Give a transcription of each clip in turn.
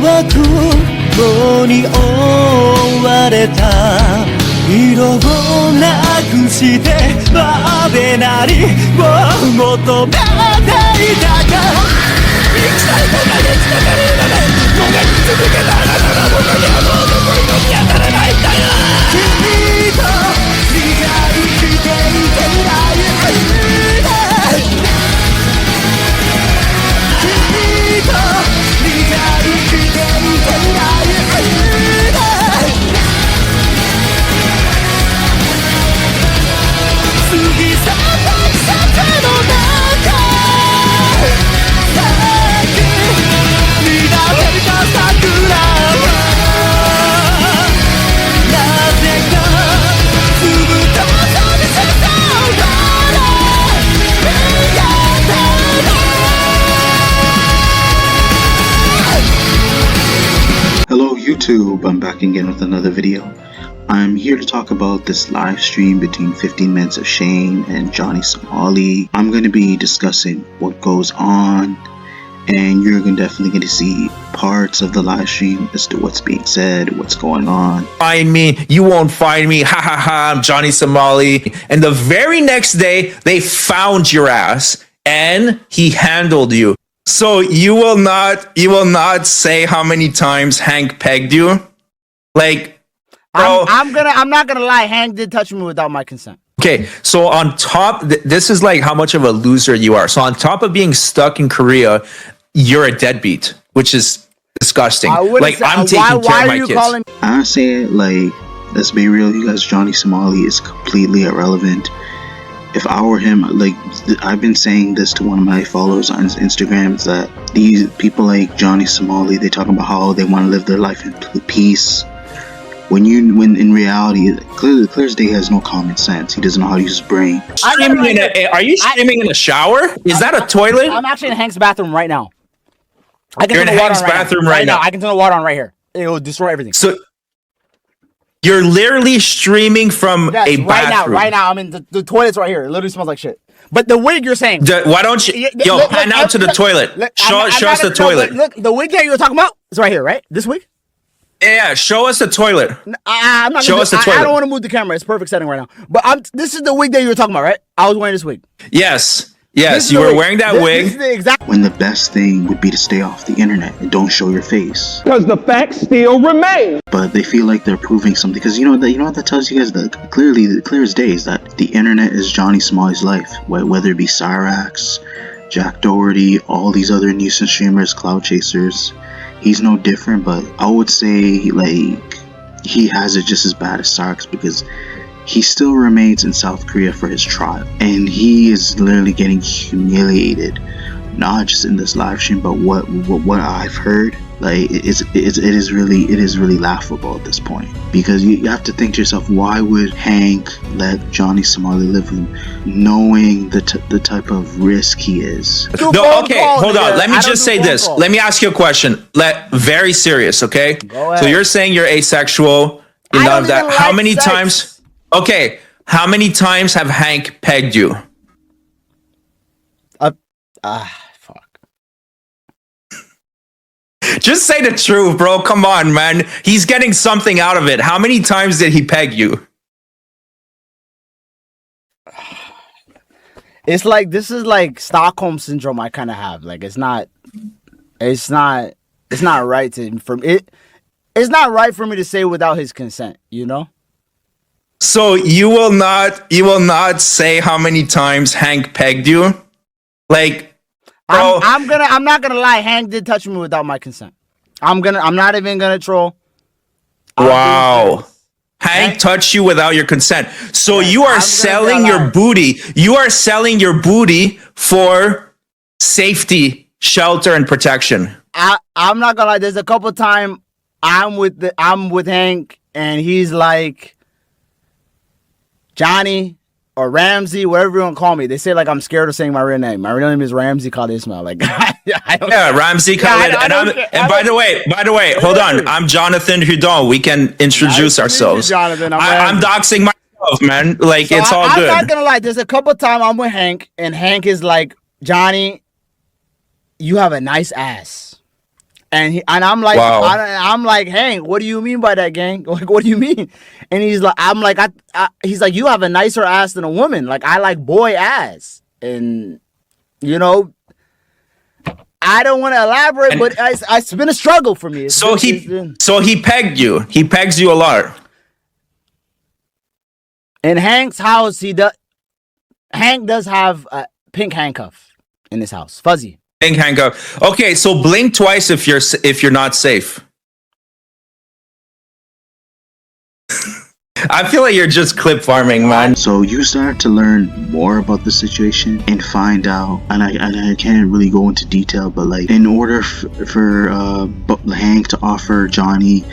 は雲に覆われた色をなくしてまべなりを求めていたか生きたいと嘆きたがるのでもがき続けたあなたの僕にはもうどこにも見当たらないんだよ君と理解していけない君と理解していけない君と過ぎ去った季節の中見出せた桜はなぜかずぶとと見せたから見えてない Hello YouTube, I'm back again with another video. I'm here to talk about this live stream between 15 Minutes of Shame and Johnny Somali. I'm going to be discussing what goes on, and you're definitely going to see parts of the live stream as to what's being said, what's going on. Find me, you won't find me, ha ha ha, I'm Johnny Somali. And the very next day, they found your ass, and he handled you. So you will not say how many times Hank pegged you? Like, bro, I'm not gonna lie, Hank did touch me without my consent. okay, so on top, this is like how much of a loser you are. So on top of being stuck in Korea, you're a deadbeat, which is disgusting. Like, I'm taking care of my kids. I say, like, let's be real, you guys, Johnny Somali is completely irrelevant. If I were him, like, I've been saying this to one of my followers on Instagram, is that these people like Johnny Somali, they talk about how they want to live their life in peace. When in reality, clear as day, he has no common sense. He doesn't know how to use his brain. Are you streaming in a shower? Is that a toilet? I'm actually in Hank's bathroom right now. You're in Hank's bathroom right now. I can turn the water on right here. It will destroy everything. So you're literally streaming from a bathroom. Right now. I mean, the toilet's right here. It literally smells like shit. But the wig you're saying. Why don't you, pan out to the toilet. Show us the toilet. Look, the wig that you were talking about is right here, right? This wig? Yeah, show us the toilet. I'm not show us the toilet. I don't want to move the camera. It's perfect setting right now. But this is the wig that you were talking about, right? I was wearing this wig. Yes, you were wearing that wig. This is the exact. When the best thing would be to stay off the internet and don't show your face. Because the facts still remain. But they feel like they're proving something. Because you know what that tells you guys, that clear as day, is that the internet is Johnny Somali's life. Whether it be Cyrax, Jack Doherty, all these other nuisance streamers, cloud chasers. He's no different, but I would say, like, he has it just as bad as Cyrax, because he still remains in South Korea for his trial, and he is literally getting humiliated, not just in this live stream, but what I've heard. Like, it is really laughable at this point, because you have to think to yourself, why would Hank let Johnny Somali live with him, knowing the type of risk he is? No, okay, hold on. Let me just say this. Let me ask you a question. Very serious, okay? So you're saying you're asexual. You know that. How many times? Okay, how many times have Hank pegged you? Fuck. Just say the truth, bro. Come on, man. He's getting something out of it. How many times did he peg you? It's like, this is like Stockholm syndrome I kind of have. Like, it's not right it's not right for me to say without his consent, you know? So you will not say how many times Hank pegged you? Like, bro, I'm not gonna lie, Hank did touch me without my consent. I'm not even gonna troll. Wow. Hank touched you without your consent. So you are selling your booty. You are selling your booty for safety, shelter, and protection. I'm not gonna lie, there's a couple times I'm with Hank and he's like, Johnny or Ramsey, whatever you want to call me. They say, like, I'm scared of saying my real name. My real name is Ramsey Khalid Ismail. Like, Ramsey Khalid. And by the way, hold on. I'm Jonathan Hudon. We can introduce ourselves. Jonathan, I'm doxing myself, man. Like, so it's all good. I'm not gonna lie. There's a couple times I'm with Hank, and Hank is like, Johnny, you have a nice ass. And I'm like, Wow. I'm like, Hank, what do you mean by that, gang? Like, what do you mean? And he's like, I'm like, he's like, you have a nicer ass than a woman. Like, I like boy ass. And, you know, I don't want to elaborate, but it's been a struggle for me. So he pegged you. He pegs you a lot. In Hank's house, Hank does have a pink handcuff in his house. Fuzzy. Pink handcuff. Okay, so blink twice if you're not safe. I feel like you're just clip farming, man. So you start to learn more about the situation and find out, and I can't really go into detail, but like in order for Hank to offer Johnny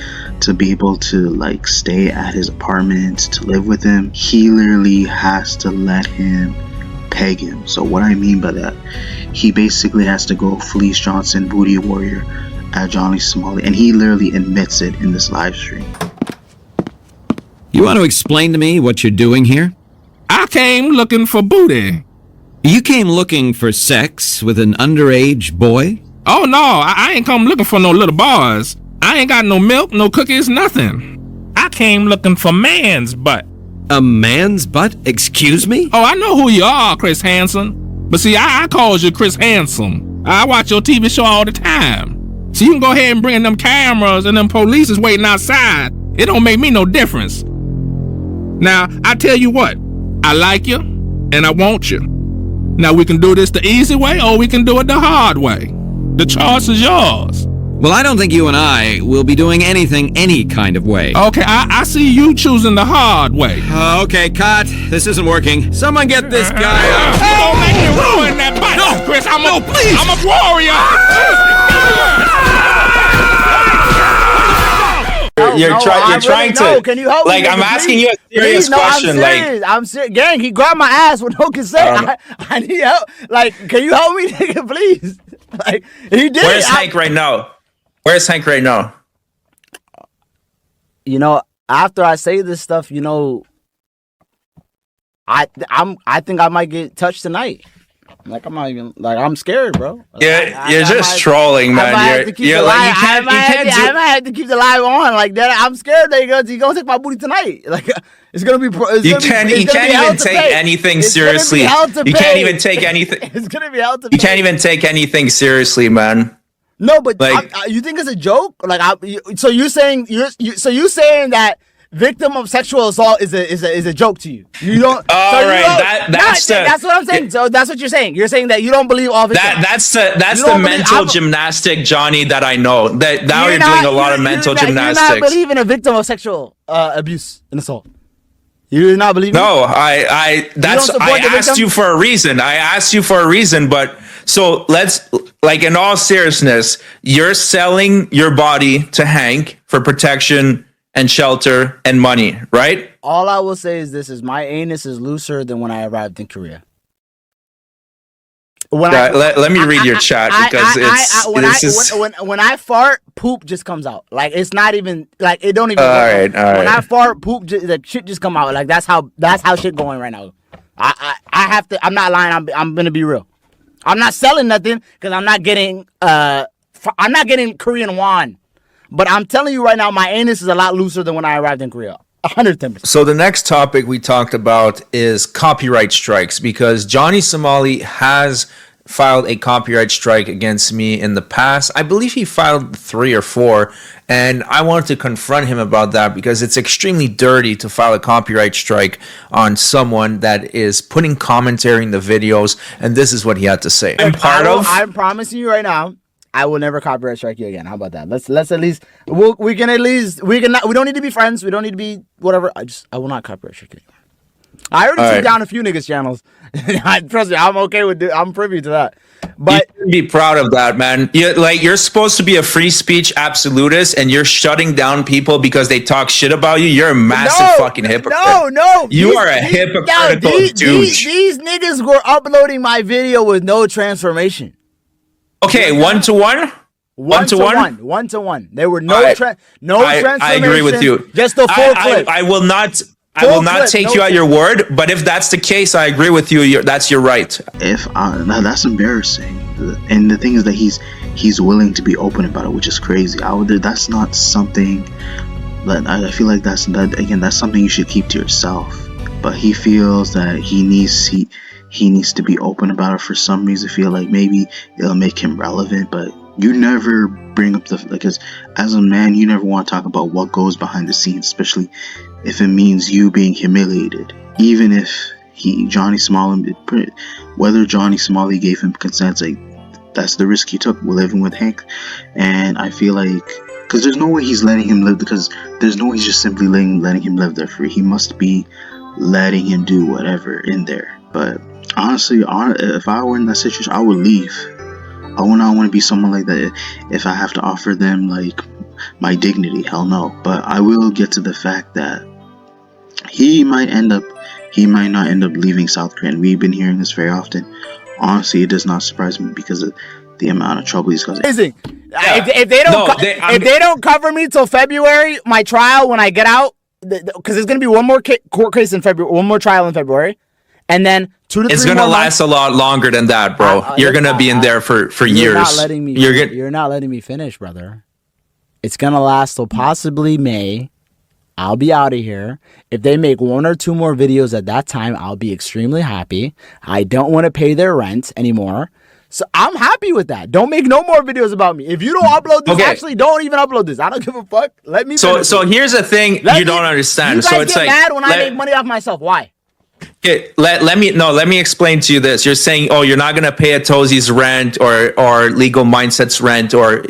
to be able to like stay at his apartment, to live with him, he literally has to let him peg him. So what I mean by that, he basically has to go Felice Johnson, Booty Warrior at Johnny Somali, and he literally admits it in this live stream. You want to explain to me what you're doing here? I came looking for booty. You came looking for sex with an underage boy? Oh no, I ain't come looking for no little boys. I ain't got no milk, no cookies, nothing. I came looking for man's butt. A man's butt? Excuse me? Oh, I know who you are, Chris Hansen. But see, I calls you Chris Handsome. I watch your TV show all the time. So you can go ahead and bring them cameras and them police is waiting outside. It don't make me no difference. Now, I tell you what, I like you and I want you. Now, we can do this the easy way or we can do it the hard way. The choice is yours. Well, I don't think you and I will be doing anything any kind of way. Okay, I see you choosing the hard way. Okay, cut. This isn't working. Someone get this guy out. Don't make me ruin that bike. No, Chris, please. I'm a warrior. You're trying to. Can you help me? Like, I'm asking you a serious question. I'm serious. Gang, he grabbed my ass with no consent. I need help. Like, can you help me, nigga, please? Like, he did. Where's Hank right now? Where's Hank right now? You know, after I say this stuff, you know, I think I might get touched tonight. Like, I'm not even, like, I'm scared, bro. Yeah, you're just trolling, man. You're like, I might have to keep the live on like that. I'm scared that he's gonna take my booty tonight. Like, it's gonna be. You can't even take anything seriously. You can't even take anything. It's gonna be hell to pay. You can't even take anything seriously, man. No, but like, you think it's a joke? Like, so you're saying that victim of sexual assault is a joke to you? You don't. All right, that's what I'm saying. So that's what you're saying. You're saying that you don't believe all victims. That's the mental gymnastic Johnny that I know. That now you're doing a lot of mental gymnastics. You're not believing a victim of sexual abuse and assault. You do not believe? No, I asked you for a reason. I asked you for a reason, but so let's, like, in all seriousness, you're selling your body to Hank for protection and shelter and money, right? All I will say is this: is my anus is looser than when I arrived in Korea. Let me read your chat because when I fart, poop just comes out. Like, it's not even like it don't even. All right. When I fart, poop, the shit just come out. Like, that's how shit going right now. I have to. I'm not lying. I'm gonna be real. I'm not selling nothing because I'm not getting Korean won. But I'm telling you right now, my anus is a lot looser than when I arrived in Korea. 110%. So the next topic we talked about is copyright strikes, because Johnny Somali has filed a copyright strike against me in the past. I believe he filed 3 or 4, and I wanted to confront him about that because it's extremely dirty to file a copyright strike on someone that is putting commentary in the videos, and this is what he had to say. I'm promising you right now, I will never copyright strike you again. How about that? Let's at least we don't need to be friends. We don't need to be whatever. I will not copyright strike you. I already took down a few niggas' channels. Trust me, I'm okay with it. I'm privy to that. But you should be proud of that, man. You're supposed to be a free speech absolutist, and you're shutting down people because they talk shit about you. You're a massive fucking hypocrite. No. You are a hypocritical douche. These niggas were uploading my video with no transformation. Okay, 1-to-1? 1-to-1? 1-to-1. There were no transformation. I agree with you. Just a full clip. I will not take you at your word, but if that's the case, I agree with you. That's your right. That's embarrassing. And the thing is that he's willing to be open about it, which is crazy. That's not something that I feel like that's something you should keep to yourself. But he feels that he needs to be open about it for some reason. I feel like maybe it'll make him relevant, but you never bring up because as a man, you never want to talk about what goes behind the scenes, especially if it means you being humiliated. Even if Johnny Somali, whether Johnny Somali gave him consent, like that's the risk he took living with Hank. And I feel like, because there's no way he's letting him live, because there's no way he's just simply letting him live there free. He must be letting him do whatever in there. But honestly, if I were in that situation, I would leave. I would not want to be someone like that if I have to offer them like my dignity. Hell no. But I will get to the fact that he might not end up leaving South Korea, and we've been hearing this very often. Honestly, it does not surprise me because of the amount of trouble he's causing. Amazing. Yeah. If they don't cover me till February, my trial when I get out, because there's gonna be one more court case in February, one more trial in February, and then 2 to 3 It's gonna more last a lot longer than that, bro. You're gonna be in there for years. You're not letting me finish, brother. It's gonna last till possibly May. I'll be out of here. If they make 1 or 2 more videos at that time, I'll be extremely happy. I don't want to pay their rent anymore. So I'm happy with that. Don't make no more videos about me. If you don't upload this, actually don't even upload this. I don't give a fuck. Let me finish So here's the thing you don't understand. You guys So it's get mad when I make money off myself. Why? Let me explain to you this. You're saying, oh, you're not gonna pay Atozi's rent or Legal Mindset's rent or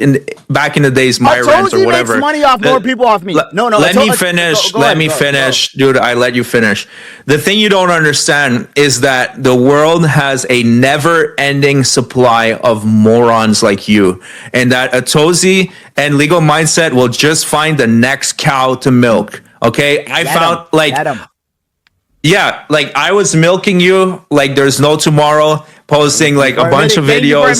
back in the days my rent or whatever. Makes money off more people off me. No. Let me finish. Let me finish, dude. I let you finish. The thing you don't understand is that the world has a never-ending supply of morons like you, and that Atozi and Legal Mindset will just find the next cow to milk. Okay, Yeah, like I was milking you like there's no tomorrow, posting like a bunch of videos,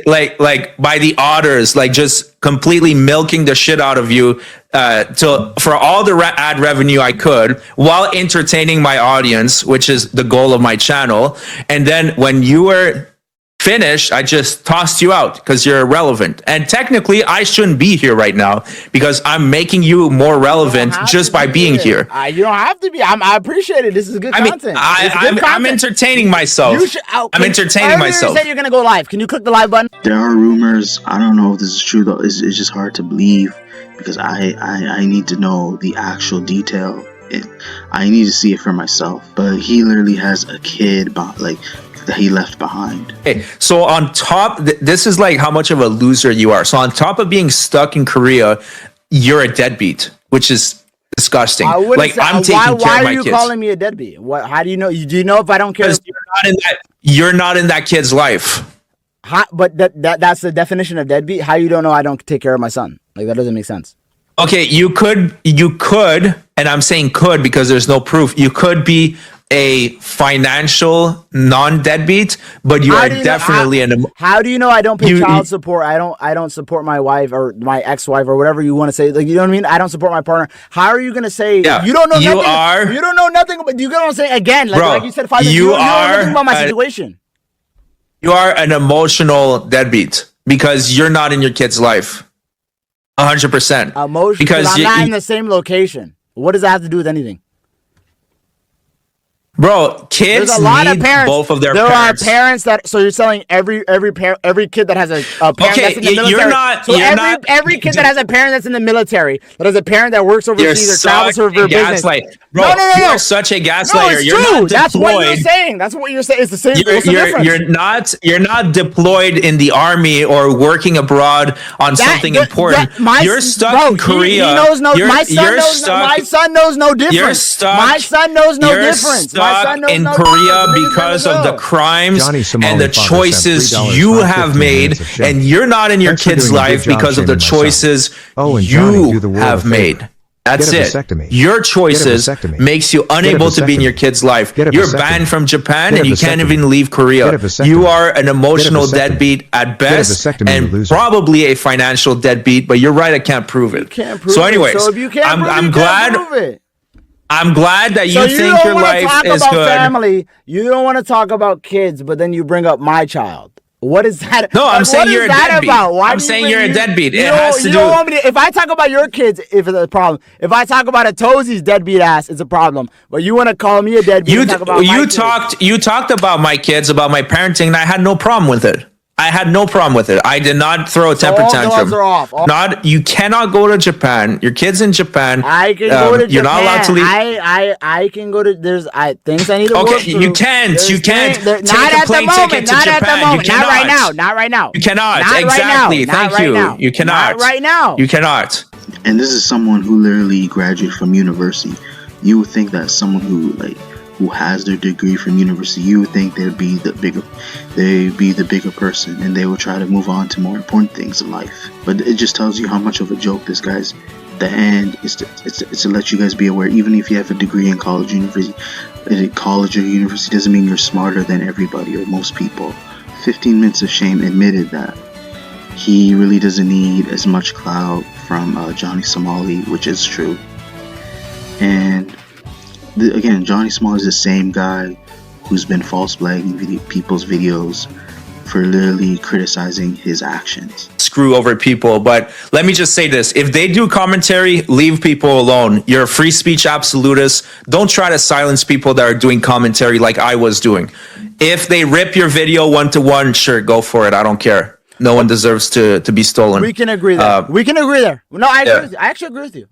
like by the otters, like just completely milking the shit out of you for all the ad revenue I could while entertaining my audience, which is the goal of my channel. And then when you were finished, I just tossed you out because you're irrelevant. And technically, I shouldn't be here right now because I'm making you more relevant just by being here. You don't have to be. I appreciate it. This is good content. I'm entertaining myself. I'm entertaining myself. You said you're going to go live. Can you click the live button? There are rumors. I don't know if this is true, though. It's just hard to believe because I need to know the actual detail. I need to see it for myself. But he literally has a kid, that he left behind. Okay, so on top, this is like how much of a loser you are. So on top of being stuck in Korea, you're a deadbeat, which is disgusting. Like I'm taking care of my kids. Why are you calling me a deadbeat? How do you know? Do you know if I don't care? You're not in that kid's life. But that's the definition of deadbeat. How you don't know I don't take care of my son? Like that doesn't make sense. Okay, you could, and I'm saying could because there's no proof. You could be a financial non-deadbeat, but you are definitely How do you know I don't pay child support? I don't support my wife or my ex-wife or whatever you want to say. Like, you know what I mean? I don't support my partner. How are you going to say you don't know nothing? You don't know nothing, but you don't say again. Like you said 5 minutes. You don't know nothing about my situation. You are an emotional deadbeat because you're not in your kid's life. 100%. Emotional because I'm not in the same location. What does that have to do with anything? Bro, kids There's a lot of parents. Both of their there parents. There are parents that, so you're telling every kid that has a parent that's in the military. Every kid that has a parent that's in the military, that has a parent that works overseas or travels for their business. Bro, you're such a gaslighter. No, it's true. That's what you're saying. That's what you're saying. It's the same. You're not deployed in the army or working abroad on something important. You're stuck in Korea. He knows no. My son knows no difference. You're stuck. My son knows no difference. In Korea because of the crimes and the choices you have made, and you're not in your kid's life because of the choices you have made. That's it. Your choices makes you unable to be in your kid's life. You're banned from Japan and you can't even leave Korea. You are an emotional deadbeat at best and probably a financial deadbeat, but you're right, I can't prove it. So anyways, I'm glad that you think your life is good. Family, you don't want to talk about kids, but then you bring up my child. What is that? No, I'm like, saying what you're is a that deadbeat. about? Why I'm do you saying bring- you're a you- deadbeat. You It don't- has to you do. don't want me to, if I talk about your kids, if it's a problem. If I talk about a Tozie's deadbeat ass, it's a problem. But you want to call me a deadbeat? And talk about my kids. You talked about my kids, about my parenting, and I had no problem with it. I had no problem with it. I did not throw a temper all tantrum. doors are off. You cannot go to Japan. Your kid's in Japan. I can go to Japan. You're not allowed to leave. I can go to. There's things I need to work Okay, through. you can't. There's You can't things- take not a at the plane moment. ticket to Not at Japan. the moment. You Not right now. cannot. Not right now. You cannot. Not right Exactly. now. Not Thank right you. now. You cannot. Not right now. You cannot. And this is someone who literally graduated from university. You would think that someone who has their degree from university, you would think they'd be the bigger person, and they would try to move on to more important things in life. But it just tells you how much of a joke this guy's. The end is to let you guys be aware. Even if you have a degree in college or university doesn't mean you're smarter than everybody or most people. 15 Minutes of Shame admitted that he really doesn't need as much clout from Johnny Somali, which is true. And again, Johnny Somali is the same guy who's been false flagging people's videos for literally criticizing his actions. Screw over people. But let me just say this. If they do commentary, leave people alone. You're a free speech absolutist. Don't try to silence people that are doing commentary like I was doing. If they rip your video 1-to-1, sure, go for it. I don't care. No one deserves to be stolen. We can agree there. We can agree there. No, I agree with you. I actually agree with you.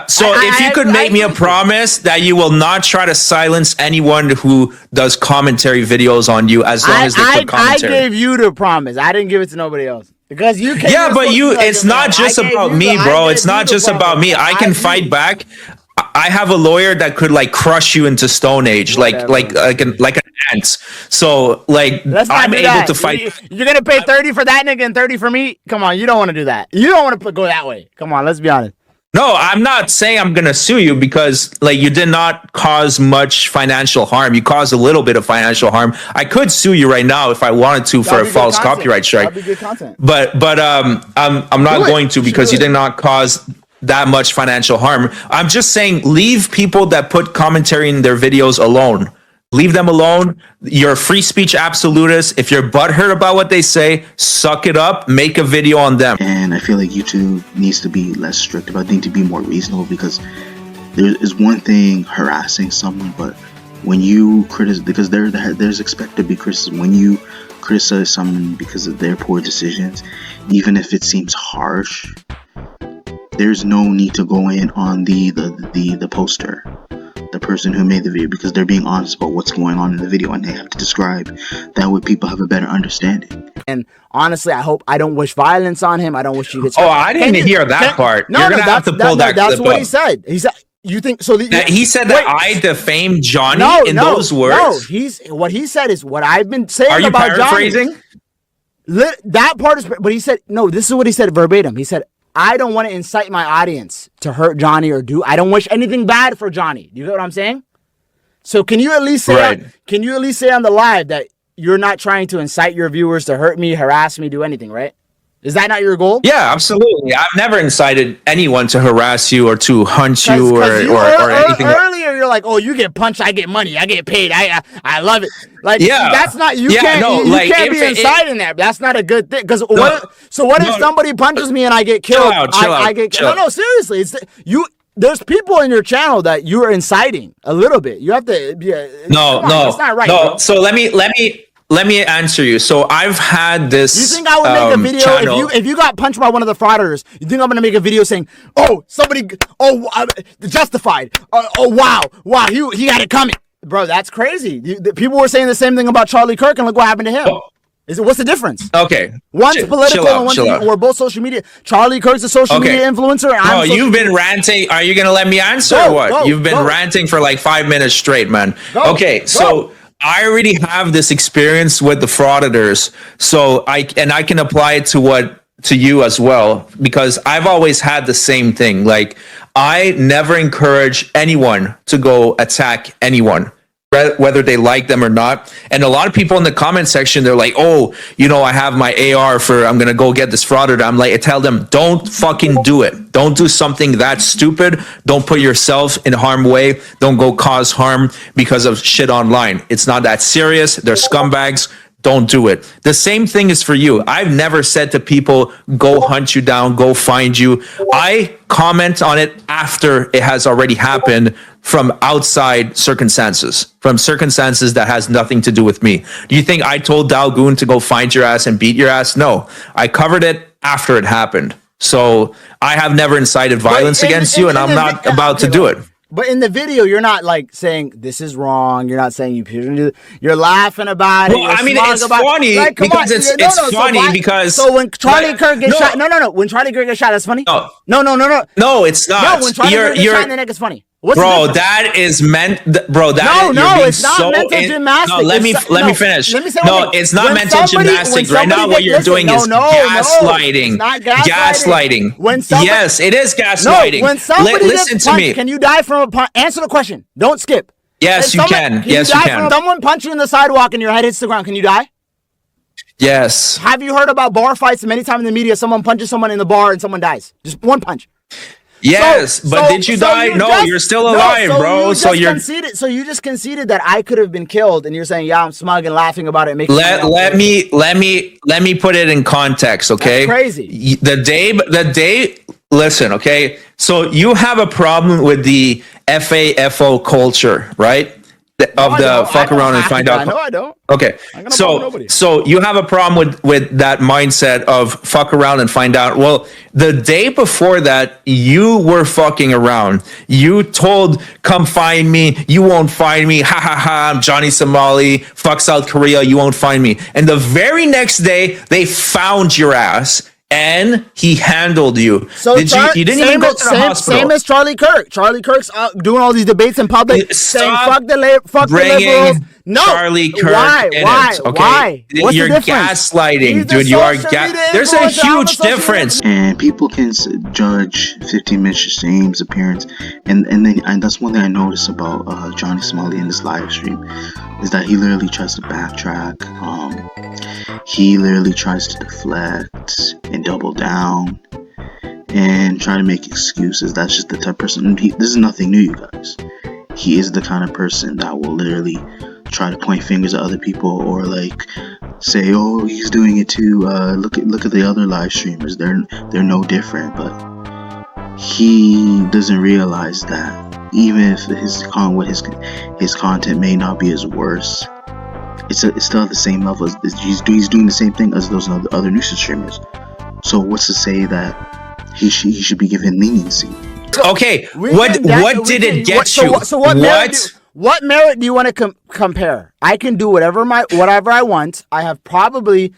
So if you could make me a promise that you will not try to silence anyone who does commentary videos on you as long as they put commentary. I gave you the promise. I didn't give it to nobody else. Because you can't. Yeah, but it's not just about me, bro. It's not just about me. I can fight back. I have a lawyer that could crush you into Stone Age, like an ant. So I'm able to fight. You're gonna pay 30 for that nigga and 30 for me. Come on, you don't want to do that. You don't want to go that way. Come on, let's be honest. No, I'm not saying I'm gonna sue you because you did not cause much financial harm. You caused a little bit of financial harm. I could sue you right now if I wanted to for a false copyright strike. That'd be good content. But I'm not going to because you did not cause that much financial harm. I'm just saying leave people that put commentary in their videos alone. Leave them alone. You're a free speech absolutist. If you're butthurt about what they say, suck it up, make a video on them. And I feel like YouTube needs to be less strict about it, need to be more reasonable, because there is one thing harassing someone, but when you criticize, because there's expected to be criticism. When you criticize someone because of their poor decisions, even if it seems harsh, there's no need to go in on the poster, the person who made the video, because they're being honest about what's going on in the video and they have to describe. That way people have a better understanding. And honestly, I don't wish violence on him. I don't wish you gets. Oh, I didn't hear that part. You're gonna have to pull that That's clip what up. he said. He said, you think so? He said that I defamed Johnny in those words. No, what he said is what I've been saying. Are you about paraphrasing? Johnny. That part is, but he said no. This is what he said verbatim. He said, I don't want to incite my audience to hurt Johnny I don't wish anything bad for Johnny. Do you get what I'm saying? So can you at least say on the live that you're not trying to incite your viewers to hurt me, harass me, do anything, right? Is that not your goal? Yeah, absolutely. I've never incited anyone to harass you or to hunt you or anything. Earlier, you're like, "Oh, you get punched, I get money, I get paid, I love it." Like, that's not you can't be inciting that. That's not a good thing. Because what if somebody punches me and I get killed? Chill out. No, seriously, there's people in your channel that you are inciting a little bit. You have to. It's not right. No. Bro. So let me answer you. So I've had this. You think I would make a video channel. if you got punched by one of the frauditors? You think I'm gonna make a video saying, justified? Wow, he had it coming, bro. That's crazy. People were saying the same thing about Charlie Kirk, and look what happened to him. What's the difference? Okay. One's political and one's we're both social media. Charlie Kirk's a social media influencer. And you've been ranting. Are you gonna let me answer or what? You've been ranting for like 5 minutes straight, man. So I already have this experience with the frauditors, so I can apply it to you as well, because I've always had the same thing. Like, I never encourage anyone to go attack anyone, whether they like them or not. And a lot of people in the comment section, they're like, "Oh, I have my AR I'm gonna go get this frauditor." I'm like, I tell them, don't fucking do it. Don't do something that stupid. Don't put yourself in harm's way. Don't go cause harm because of shit online. It's not that serious. They're scumbags. don't do it. The same thing is for you. I've never said to people, go hunt you down, go find you. I comment on it after it has already happened from outside circumstances, from circumstances that has nothing to do with me. Do you think I told Dalgoon to go find your ass and beat your ass? No, I covered it after it happened. So I have never incited violence against you, and I'm not about to do it. But in the video, you're not like saying this is wrong. You're not saying you shouldn't do. You're laughing about it. Well, I mean, it's funny because it's funny because. So when Charlie Kirk gets shot, no. When Charlie Kirk gets shot, that's funny. No, no, it's not. No, when Charlie Kirk gets shot in the neck, it's funny. Bro, that is meant. Bro, that no, it's not mental gymnastics. No, let me finish. Let me say no, it's not mental gymnastics. Right now, what you're doing is gaslighting. Not gaslighting. Yes, it is gaslighting. No, when somebody listen to me. Can you die from a punch? Answer the question. Don't skip. Yes, you can. Yes, you can. Someone punch you in the sidewalk and your head hits the ground. Can you die? Yes. Have you heard about bar fights? Many times in the media, someone punches someone in the bar and someone dies. Just one punch. Yes, but did you die? No, you're still alive, bro. So you just conceded that I could have been killed, and you're saying, yeah, I'm smug and laughing about it. Let me put it in context, okay? That's crazy. The day. Listen, okay. So you have a problem with the FAFO culture, right? Fuck around and find out. No, I don't. Okay, so you have a problem with that mindset of fuck around and find out. Well, the day before that, you were fucking around. You told, come find me. You won't find me. Ha ha ha. I'm Johnny Somali. Fuck South Korea. You won't find me. And the very next day, they found your ass. And he handled you. So you didn't even go to the hospital. Same as Charlie Kirk. Charlie Kirk's doing all these debates in public, saying fuck the liberals. No, Charlie Kirk. Why? What's You're gaslighting, dude. You are There's a huge difference. And people can judge 15 Minutes of Shame's appearance, and that's one thing I noticed about Johnny Somali in this live stream is that he literally tries to backtrack. He literally tries to deflect and double down and try to make excuses. That's just the type of person. This is nothing new, you guys. He is the kind of person that will literally try to point fingers at other people or like say, "Oh, he's doing it too. Look at the other live streamers. They're no different." But he doesn't realize that even if his content may not be as worse, it's still at the same level. He's doing the same thing as those other nuisance streamers. So what's to say that he should be given leniency? Okay, what did it get you? So what merit do you want to compare? I can do whatever I want. I have probably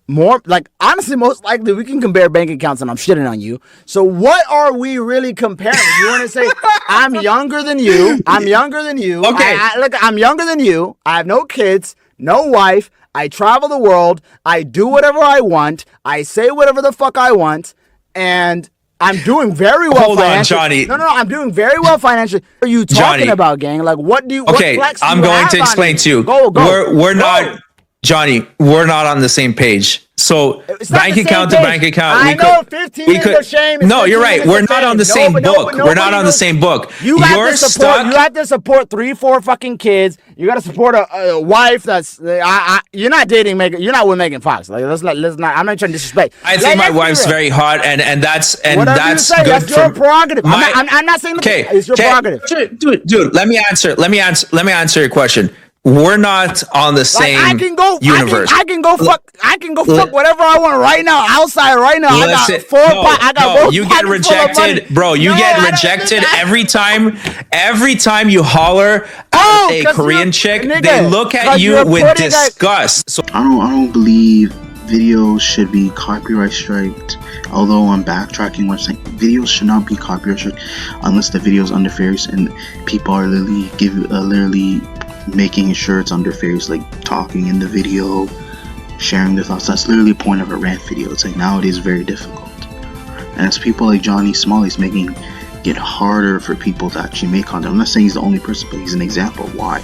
more, like, honestly, most likely we can compare bank accounts, and I'm shitting on you. So what are we really comparing? You want to say I'm younger than you? I'm younger than you. Okay, I'm younger than you. I have no kids, no wife. I travel the world. I do whatever I want. I say whatever the fuck I want, and I'm doing very well. Hold on, Johnny. No, I'm doing very well financially. What are you talking about, gang? Like, what do you? Okay, I'm going to explain to you. Go. We're not, Johnny. We're not on the same page. So bank account to bank account. I know 15 minutes of shame. No, you're right. We're not on the same book. We're not on the same book. You have to support 3-4 fucking kids. You got to support a wife that's. You're not dating Megan. You're not with Megan Fox. Like let's not. I'm not trying to disrespect. I think my wife's very hot, and that's good. That's your prerogative. I'm not saying. Okay, it's your prerogative. Dude, let me answer your question. We're not on the same universe. I can go fuck whatever I want right now. Outside right now. I got you get rejected, bro. You get rejected every time you holler at a Korean chick. They look at you with disgust. So I don't believe videos should be copyright striked. Although I'm backtracking when I'm saying videos should not be copyright striked unless the video is under fairness and people are literally making sure it's under fairness, like talking in the video, sharing their thoughts. That's literally the point of a rant video. It's like nowadays very difficult, and it's people like Johnny Somali's making it harder for people to actually make content. I'm not saying he's the only person, but he's an example of why.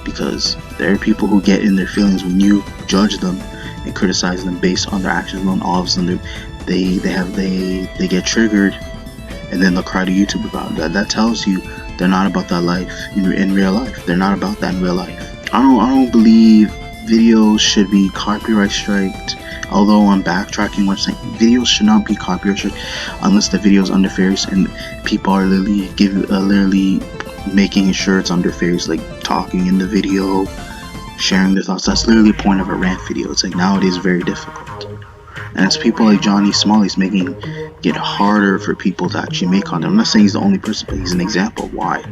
Because there are people who get in their feelings when you judge them and criticize them based on their actions alone. All of a sudden they get triggered, and then they'll cry to YouTube about it. That tells you they're not about that life in real life. They're not about that in real life. I don't believe videos should be copyright striked. Although I'm backtracking, what I'm saying, videos should not be copyright striked unless the video is under fairness and people are literally making sure it's under fairness, like talking in the video, sharing their thoughts. That's literally the point of a rant video. It's like nowadays very difficult, and it's people like Johnny Smalley's making it harder for people to actually make content. I'm not saying he's the only person, but he's an example of why.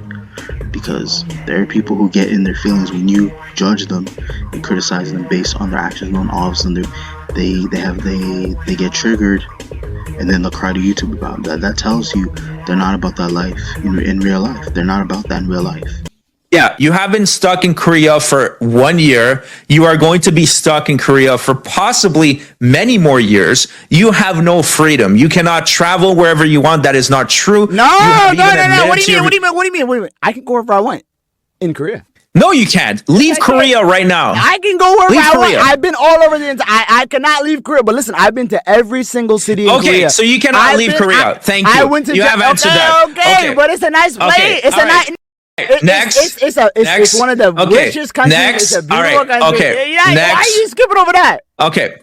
Because there are people who get in their feelings when you judge them and criticize them based on their actions, and all of a sudden they get triggered, and then they'll cry to YouTube about that. That tells you they're not about that life in real life. They're not about that in real life. Yeah, you have been stuck in Korea for 1 year. You are going to be stuck in Korea for possibly many more years. You have no freedom. You cannot travel wherever you want. That is not true. No. What do you mean? I can go wherever I want in Korea. No, you can't. Leave Korea right now. I can go wherever Leave I want. Korea. I've been all over the entire. I cannot leave Korea. But listen, I've been to every single city in Korea. Okay, so you cannot leave Korea. Thank you. I went to you have answered that. Okay, but it's a nice place. Okay, It's a nice. Next. It's one of the richest countries. Next. It's a beautiful country. Okay. Yeah, Next. why are you skipping over that? Okay.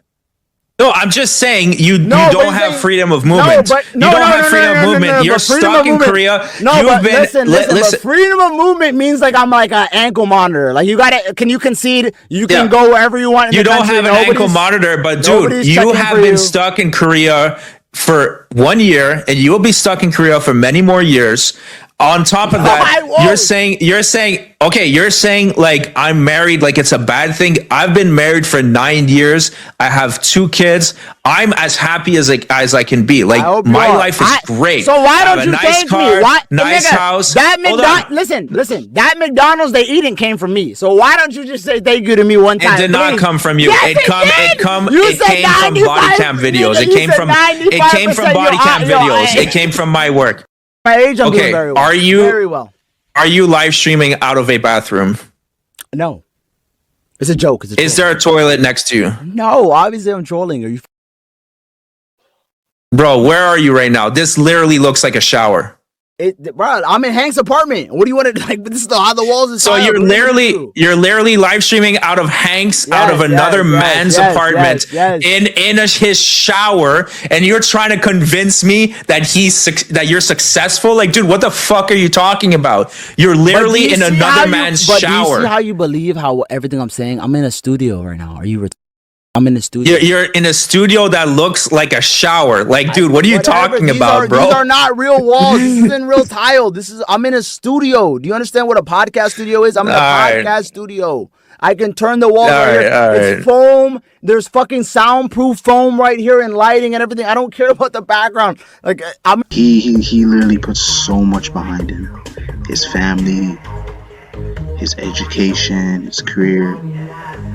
No, I'm just saying you don't have freedom of movement. You don't have freedom of movement. You're stuck in Korea. No, but listen. But freedom of movement means like I'm like an ankle monitor. Like you gotta. Can you concede? You can go wherever you want. You don't have an ankle monitor, but dude, you have been stuck in Korea for 1 year, and you will be stuck in Korea for many more years. On top of that, you're saying like I'm married, like it's a bad thing. I've been married for 9 years. I have 2 kids. I'm as happy as I can be. Like my life is great. So why don't you thank me? Why, nice house. That listen. That McDonald's they eating came from me. So why don't you just say thank you to me one time? It did not come from you. Yes, it came from body cam videos. It came from body cam videos. It came from my work. My age, I'm doing very well. Very well. Are you live streaming out of a bathroom? No. It's a joke. Is there a toilet next to you? No, obviously I'm trolling. Are you? Bro, where are you right now? This literally looks like a shower. Bro, I'm in Hank's apartment. What do you want to like? This is how the walls are. So you're literally live streaming out of Hank's, out of another man's apartment, in his shower, and you're trying to convince me that you're successful. Like, dude, what the fuck are you talking about? You're literally in another man's shower. Do you see how you believe how everything I'm saying? I'm in a studio right now. Are you? I'm in the studio. You're in a studio that looks like a shower. Like, dude, what are you talking about, bro? These are not real walls. This isn't real tile. I'm in a studio. Do you understand what a podcast studio is? I'm in a podcast studio. I can turn the walls right here. It's foam. There's fucking soundproof foam right here and lighting and everything. I don't care about the background. Like he literally puts so much behind him. His family, his education, his career.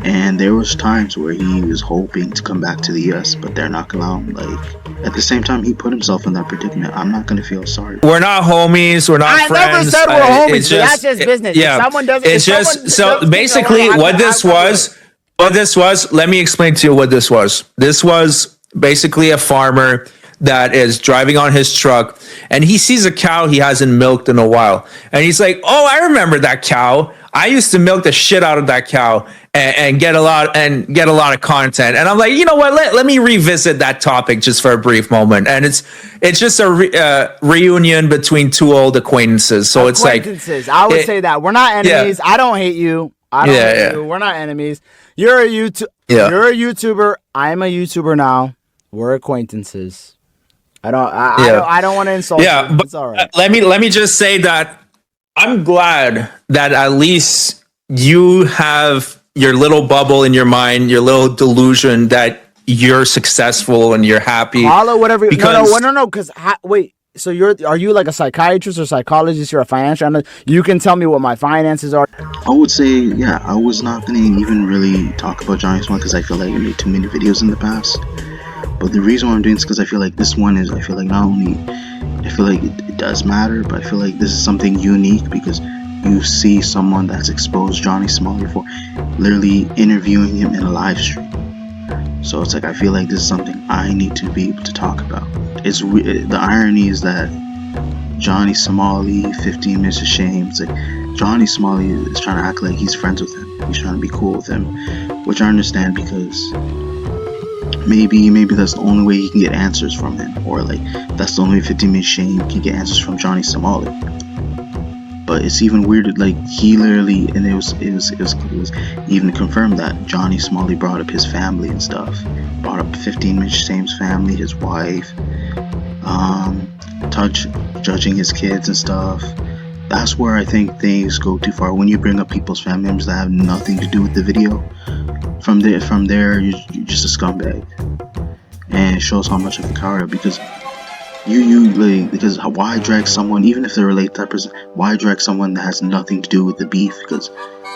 And there was times where he was hoping to come back to the US, but they're not gonna allow him. Like at the same time, he put himself in that predicament. I'm not gonna feel sorry. We're not homies. We're not friends. I never said we're homies. That's just business. Yeah. If someone doesn't. It's just so basically what this was. Let me explain to you what this was. This was basically a farmer that is driving on his truck, and he sees a cow he hasn't milked in a while, and he's like, "Oh, I remember that cow. I used to milk the shit out of that cow and get a lot of content." And I'm like, you know what? Let me revisit that topic just for a brief moment. And it's just a reunion between 2 old acquaintances. So it's like I would say that we're not enemies. Yeah. I don't hate you. I don't hate you. We're not enemies. You're a You're a YouTuber. I'm a YouTuber now. We're acquaintances. I don't want to insult you. But it's all right. Let me just say that I'm glad that at least you have your little bubble in your mind, your little delusion that you're successful and you're happy. Follow whatever. No. Because wait. So are you like a psychiatrist or psychologist? You're a financial analyst. You can tell me what my finances are. I would say, yeah, I was not going to even really talk about Johnny Small because I feel like I made too many videos in the past. But the reason why I'm doing this is because I feel like this one is, I feel like not only, I feel like it does matter, but I feel like this is something unique because you see someone that's exposed Johnny Smalley for literally interviewing him in a live stream. So it's like, I feel like this is something I need to be able to talk about. The irony is that Johnny Somali, 15 Minutes of Shame, it's like Johnny Somali is trying to act like he's friends with him. He's trying to be cool with him. which I understand because maybe that's the only way he can get answers from him, or like that's the only way 15 Minute Shame can get answers from Johnny Somali. But it's even weirder, like he literally, and it was even confirmed that Johnny Somali brought up his family and stuff, brought up 15 Minute Shame's family, his wife, judging his kids and stuff. That's where I think things go too far, when you bring up people's family members that have nothing to do with the video. From there, you're just a scumbag, and it shows how much of a coward, because because why drag someone, even if they're related to that person, why drag someone that has nothing to do with the beef? Because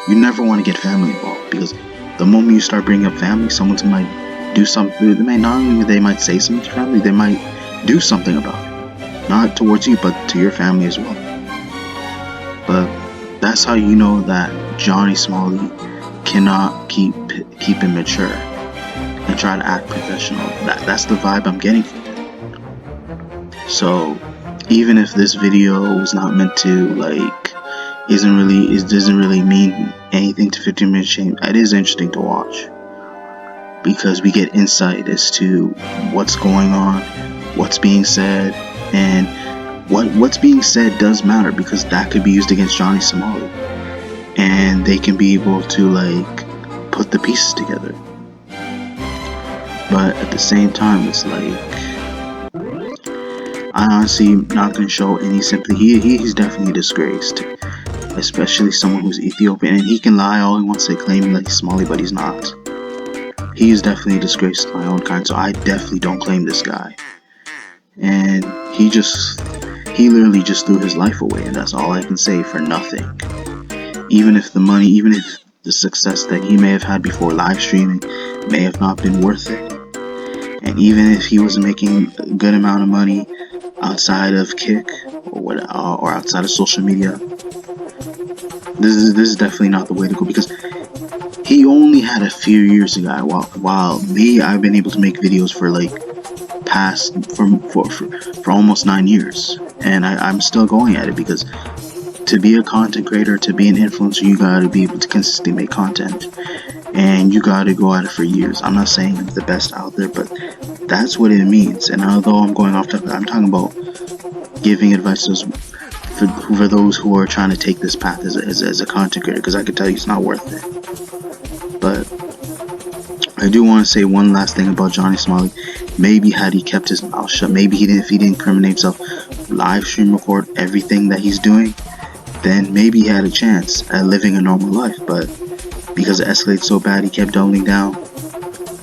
you never want to get family involved, because the moment you start bringing up family, someone might do something. They might not only they might say something to family, they might do something about it, not towards you, but to your family as well. But that's how you know that Johnny Somali cannot keep it mature and try to act professional. That's the vibe I'm getting from it. So even if this video was not meant to, like, it doesn't really mean anything to 15 Minute Shame, it is interesting to watch, because we get insight as to what's going on, what's being said, and what's being said does matter, because that could be used against Johnny Somali, and they can be able to, like, put the pieces together. But at the same time, it's like, I honestly not gonna show any sympathy. He's definitely disgraced, especially someone who's Ethiopian, and he can lie all he wants to, claim like he's Somali, but he's not. He is definitely disgraced my own kind, so I definitely don't claim this guy. And he literally just threw his life away, and that's all I can say, for nothing. Even if the success that he may have had before live streaming may have not been worth it, and even if he wasn't making a good amount of money outside of Kick or outside of social media, this is definitely not the way to go, because he only had a few years ago, while me, I've been able to make videos for like for almost 9 years, and I'm still going at it, because to be a content creator, to be an influencer, you gotta be able to consistently make content, and you gotta go at it for years. I'm not saying I'm the best out there, but that's what it means. And although I'm going off topic, I'm talking about giving advice for those who are trying to take this path as a content creator, because I can tell you it's not worth it. But I do want to say one last thing about Johnny Somali. Maybe had he kept his mouth shut, maybe if he didn't incriminate himself, live stream record everything that he's doing, then maybe he had a chance at living a normal life. But because it escalated so bad, he kept doubling down.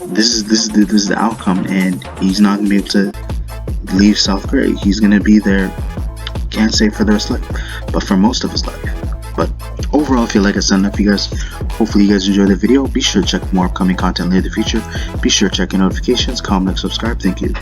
This is the outcome, and he's not gonna be able to leave South Korea. He's gonna be there, can't say for the rest of his life, but for most of his life. But overall, I feel like I said enough for you guys. Hopefully you guys enjoyed the video. Be sure to check more upcoming content later in the future. Be sure to check your notifications, comment, subscribe. Thank you.